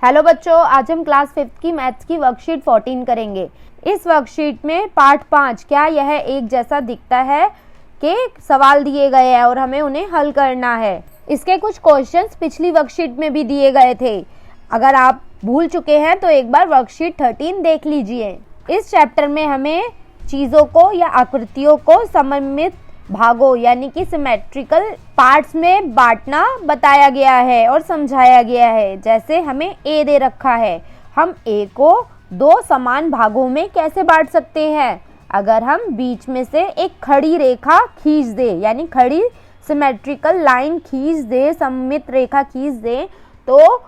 Hello बच्चों, आज हम क्लास 5th की मैथ्स की वर्कशीट 14 करेंगे। इस वर्कशीट में पार्ट 5 क्या यह एक जैसा दिखता है के सवाल दिए गए हैं और हमें उन्हें हल करना है। इसके कुछ क्वेश्चंस पिछली वर्कशीट में भी दिए गए थे। अगर आप भूल चुके हैं तो एक बार वर्कशीट 13 देख लीजिए। इस चैप्टर में हमें चीजों को या आकृतियों को सममित भागों यानी कि सिमेट्रिकल पार्ट्स में बांटना बताया गया है और समझाया गया है। जैसे हमें ए दे रखा है, हम ए को दो समान भागों में कैसे बांट सकते हैं? अगर हम बीच में से एक खड़ी रेखा खींच दे, यानी खड़ी सिमेट्रिकल लाइन खींच दे, सममित रेखा खींच दे, तो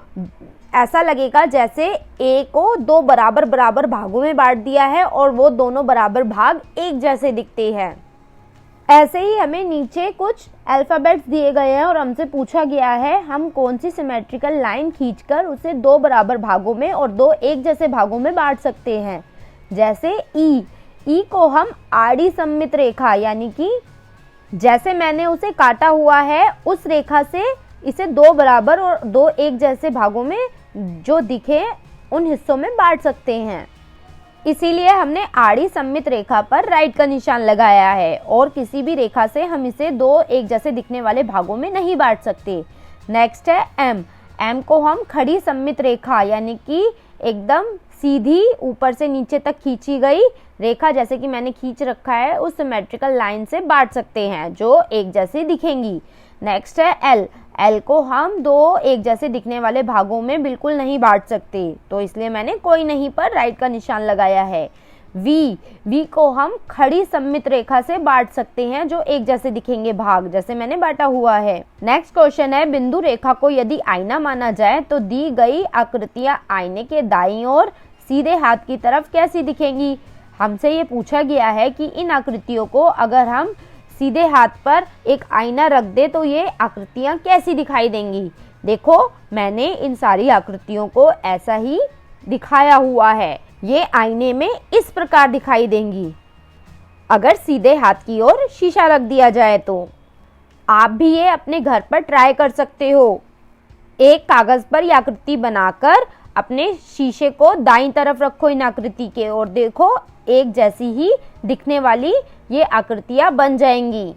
ऐसा लगेगा जैसे ए को दो बराबर बराबर भागों में बांट दिया है और वो दोनों बराबर भाग एक जैसे दिखते हैं। ऐसे ही हमें नीचे कुछ अल्फ़ाबेट्स दिए गए हैं और हमसे पूछा गया है हम कौन सी सिमेट्रिकल लाइन खींचकर उसे दो बराबर भागों में और दो एक जैसे भागों में बांट सकते हैं। जैसे ई को हम आड़ी सममित रेखा यानी कि जैसे मैंने उसे काटा हुआ है उस रेखा से इसे दो बराबर और दो एक जैसे भागों में जो दिखे उन हिस्सों में बांट सकते हैं। इसीलिए हमने आड़ी सममित रेखा पर राइट का निशान लगाया है और किसी भी रेखा से हम इसे दो एक जैसे दिखने वाले भागों में नहीं बांट सकते। नेक्स्ट है एम को हम खड़ी सममित रेखा यानी कि एकदम सीधी ऊपर से नीचे तक खींची गई रेखा जैसे कि मैंने खींच रखा है उस सिमेट्रिकल लाइन से बांट सकते हैं जो एक जैसी दिखेंगी। नेक्स्ट है एल को हम दो एक जैसे दिखने वाले भागों में बिल्कुल नहीं बांट सकते, तो इसलिए मैंने कोई नहीं पर राइट का निशान लगाया है। वी को हम खड़ी सममित रेखा से बांट सकते हैं जो एक जैसे दिखेंगे भाग, जैसे मैंने बांटा हुआ है। नेक्स्ट क्वेश्चन है बिंदु रेखा को यदि आईना माना जाए तो दी गई आकृतियां आईने के दाईं ओर सीधे हाथ की तरफ कैसी दिखेंगी? हमसे ये पूछा गया है कि इन आकृतियों को अगर हम सीधे हाथ पर एक आईना रख दे तो ये आकृतियां कैसी दिखाई देंगी। देखो मैंने इन सारी आकृतियों को ऐसा ही दिखाया हुआ है। ये आईने में इस प्रकार दिखाई देंगी अगर सीधे हाथ की ओर शीशा रख दिया जाए तो। आप भी ये अपने घर पर ट्राई कर सकते हो। एक कागज पर ये आकृति बनाकर अपने शीशे को दाईं तरफ रखो इन आकृति के और देखो एक जैसी ही दिखने वाली ये आकृतियां बन जाएंगी।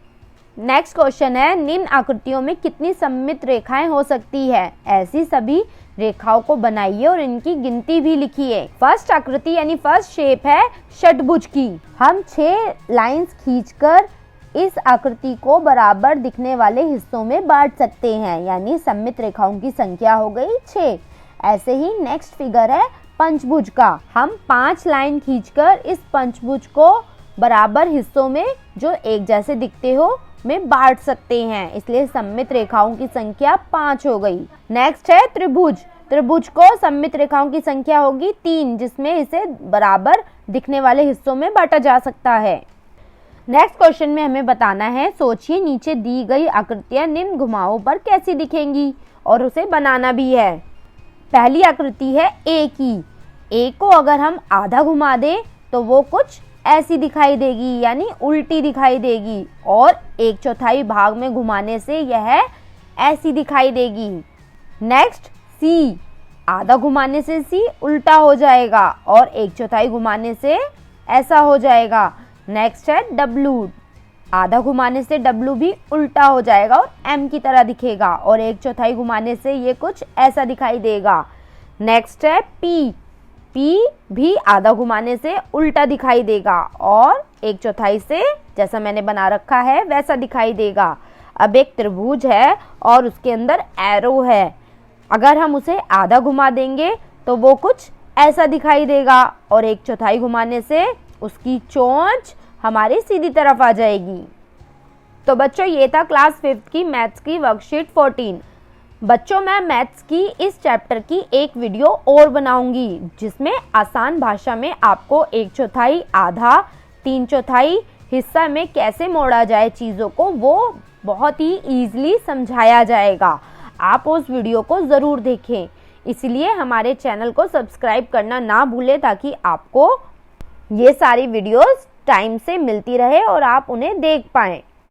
नेक्स्ट क्वेश्चन है निम्न आकृतियों में कितनी सममित रेखाएं हो सकती है? ऐसी सभी रेखाओं को बनाइए और इनकी गिनती भी लिखिए। फर्स्ट आकृति यानी फर्स्ट शेप है षटभुज की। हम 6 लाइंस खींचकर इस आकृति को बराबर दिखने वाले हिस्सों में बांट सकते हैं, यानी सममित रेखाओं की संख्या हो गई 6। ऐसे ही नेक्स्ट फिगर है पंचभुज का। हम 5 लाइन खींचकर इस पंचभुज को बराबर हिस्सों में जो एक जैसे दिखते हो में बांट सकते हैं, इसलिए सममित रेखाओं की संख्या 5 हो गई। नेक्स्ट है त्रिभुज। त्रिभुज को सममित रेखाओं की संख्या होगी 3 जिसमें इसे बराबर दिखने वाले हिस्सों में बांटा जा सकता है। नेक्स्ट क्वेश्चन में हमें बताना है सोचिए नीचे दी गई आकृतियां निम्न घुमावों पर कैसी दिखेंगी और उसे बनाना भी है। पहली आकृति है ए की। ए को अगर हम आधा घुमा दें तो वो कुछ ऐसी दिखाई देगी यानी उल्टी दिखाई देगी और 1/4 भाग में घुमाने से यह ऐसी दिखाई देगी। नेक्स्ट सी, आधा घुमाने से सी उल्टा हो जाएगा और 1/4 घुमाने से ऐसा हो जाएगा। नेक्स्ट है डब्लू, आधा घुमाने से डब्लू भी उल्टा हो जाएगा और एम की तरह दिखेगा और 1/4 घुमाने से ये कुछ ऐसा दिखाई देगा। नेक्स्ट है पी भी आधा घुमाने से उल्टा दिखाई देगा और 1/4 से जैसा मैंने बना रखा है वैसा दिखाई देगा। अब एक त्रिभुज है और उसके अंदर एरो है, अगर हम उसे आधा घुमा देंगे तो वो कुछ ऐसा दिखाई देगा और 1/4 घुमाने से उसकी चोंच हमारी सीधी तरफ आ जाएगी। तो बच्चों ये था क्लास 5th की मैथ्स की वर्कशीट 14। बच्चों मैं मैथ्स की इस चैप्टर की एक वीडियो और बनाऊंगी जिसमें आसान भाषा में आपको 1/4 आधा 3/4 हिस्सा में कैसे मोड़ा जाए चीज़ों को, वो बहुत ही ईजिली समझाया जाएगा। आप उस वीडियो को ज़रूर देखें। इसलिए हमारे चैनल को सब्सक्राइब करना ना भूलें ताकि आपको ये सारी वीडियोस टाइम से मिलती रहे और आप उन्हें देख पाएँ।